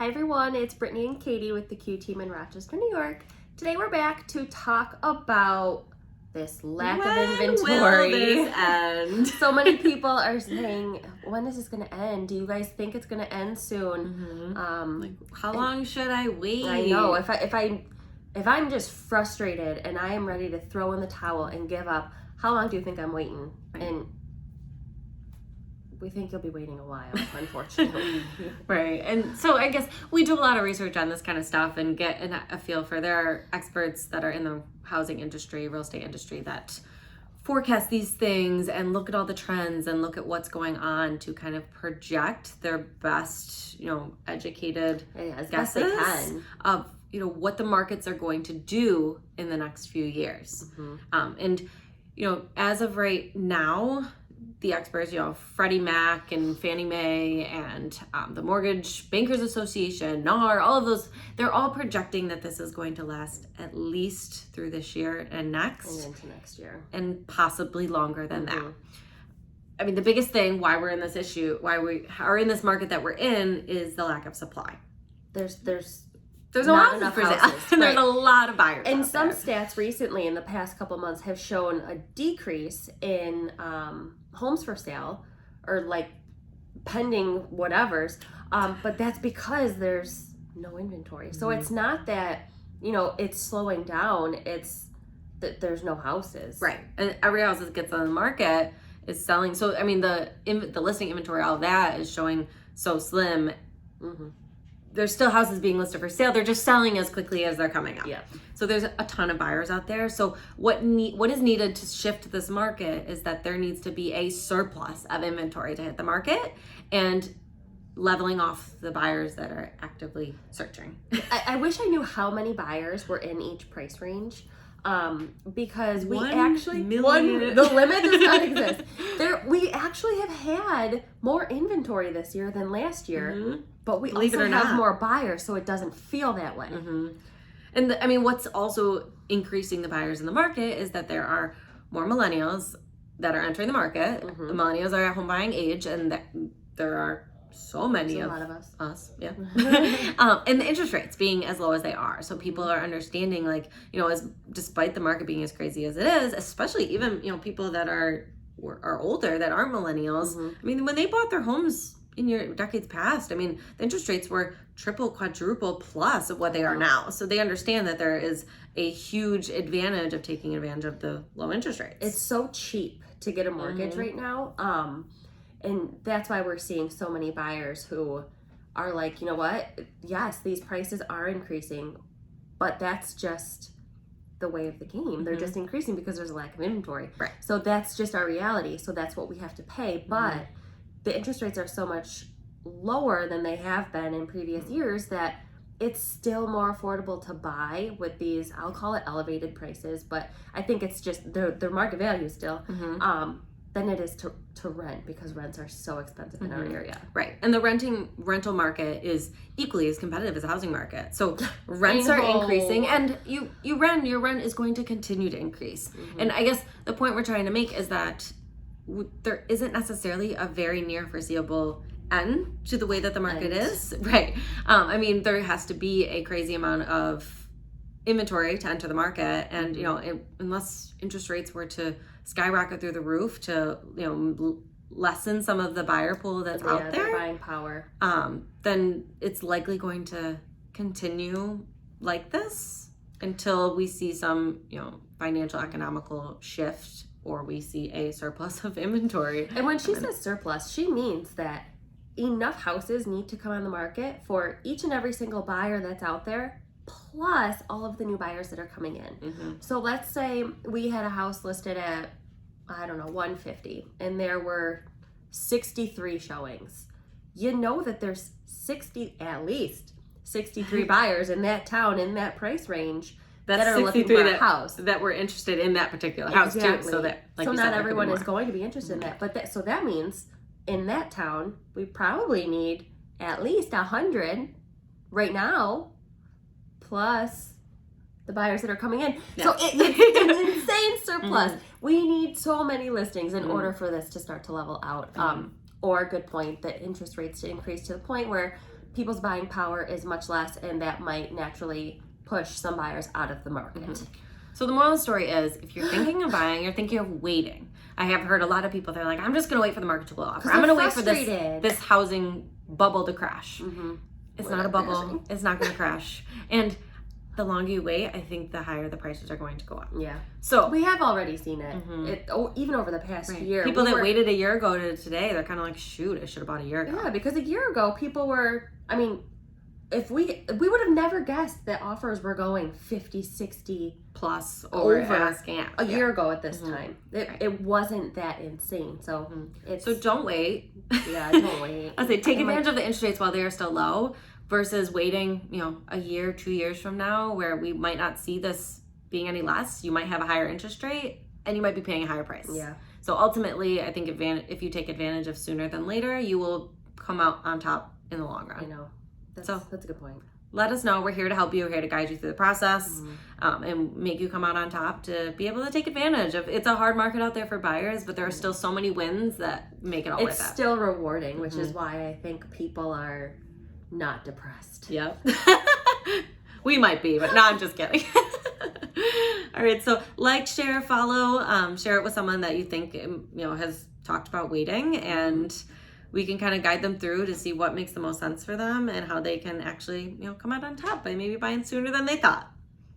Hi everyone, it's Brittany and Katie with the Q team in Rochester, New York. Today we're back to talk about this lack of inventory. Will this end? So many people are saying, when is this going to end? Do you guys think it's going to end soon? How long should I wait? I know. If I'm just frustrated and I am ready to throw in the towel and give up, how long do you think I'm waiting? Right. And we think you'll be waiting a while, unfortunately. Right. And so I guess we do a lot of research on this kind of stuff and get a feel for, there are experts that are in the housing industry, real estate industry, that forecast these things and look at all the trends and look at what's going on to kind of project their best, educated as guesses best they can of, what the markets are going to do in the next few years. And as of right now, the experts, Freddie Mac and Fannie Mae and the Mortgage Bankers Association, NAR, all of those, they're all projecting that this is going to last at least through this year and next. And into next year. And possibly longer than that. I mean, the biggest thing why we're in this issue, why we are in this market that we're in, is the lack of supply. There's not enough houses. Right. There's a lot of buyers. And some stats recently in the past couple months have shown a decrease in homes for sale or like pending whatevers. But that's because there's no inventory. So it's not that, it's slowing down. It's that there's no houses. Right. And every house that gets on the market is selling. So, I mean, the listing inventory, all that is showing so slim. There's still houses being listed for sale. They're just selling as quickly as they're coming up. Yeah. So there's a ton of buyers out there. So what is needed to shift this market is that there needs to be a surplus of inventory to hit the market and leveling off the buyers that are actively searching. I wish I knew how many buyers were in each price range. Because we 1 actually million. The limit does not exist. We actually have had more inventory this year than last year, but we Believe also it or have not. more buyers, so it doesn't feel that way. And what's also increasing the buyers in the market is that there are more millennials that are entering the market. The millennials are at home buying age, and that there are so many There's of a lot of us. yeah. And the interest rates being as low as they are. So people are understanding, as despite the market being as crazy as it is, especially even, people that are older that aren't millennials. I mean, when they bought their homes in your decades past, the interest rates were triple, quadruple plus of what they are now. So they understand that there is a huge advantage of taking advantage of the low interest rates. It's so cheap to get a mortgage right now. And that's why we're seeing so many buyers who are like, you know what? Yes, these prices are increasing, but that's just the way of the game. They're just increasing because there's a lack of inventory. Right. So that's just our reality. So that's what we have to pay. But the interest rates are so much lower than they have been in previous years that it's still more affordable to buy with these, I'll call it elevated prices, but I think it's just their market value still. Than it is to rent, because rents are so expensive in our area. Right. And the rental market is equally as competitive as the housing market. So rents are increasing, and your rent is going to continue to increase. And I guess the point we're trying to make is that there isn't necessarily a very near foreseeable end to the way that the market is. Right. There has to be a crazy amount of inventory to enter the market, and unless interest rates were to skyrocket through the roof to lessen some of the buyer pool that's out there, buying power, then it's likely going to continue like this until we see some financial economical shift, or we see a surplus of inventory. And when she says surplus, she means that enough houses need to come on the market for each and every single buyer that's out there, plus all of the new buyers that are coming in. So let's say we had a house listed at, I don't know, 150, and there were 63 showings. You know that there's at least 63 buyers in that town, in that price range, that are looking for a house. That were interested in that particular house too. So that, not everyone is going to be interested in that. But so that means in that town, we probably need at least 100 right now, plus the buyers that are coming in. Yeah. So it's an insane surplus. We need so many listings in order for this to start to level out. Or, good point, that interest rates to increase to the point where people's buying power is much less, and that might naturally push some buyers out of the market. So the moral of the story is, if you're thinking of buying, you're thinking of waiting. I have heard a lot of people, they're like, I'm just going to wait for the market to cool off. Or I'm going to wait for this housing bubble to crash. It's not a bubble. Crashing. It's not going to crash. And the longer you wait, I think the higher the prices are going to go up. Yeah. So we have already seen it. Even over the past year. People that waited a year ago to today, they're kind of like, shoot, I should have bought a year ago. Yeah, because a year ago, people were, I mean, if we would have never guessed that offers were going 50, 60 plus over asking a year ago at this time. It wasn't that insane. So so don't wait. Yeah, don't wait. I say take advantage of the interest rates while they are still low versus waiting, a year, 2 years from now where we might not see this being any less. You might have a higher interest rate and you might be paying a higher price. Yeah. So ultimately, I think if you take advantage of sooner than later, you will come out on top in the long run. I know. That's a good point. Let us know. We're here to help you. We're here to guide you through the process and make you come out on top to be able to take advantage of. It's a hard market out there for buyers, but there are still so many wins that make it all worth it. It's still rewarding, which is why I think people are not depressed. Yep. We might be, but no, I'm just kidding. All right, so like, share, follow, share it with someone that you think has talked about waiting, and we can kind of guide them through to see what makes the most sense for them and how they can actually come out on top by maybe buying sooner than they thought.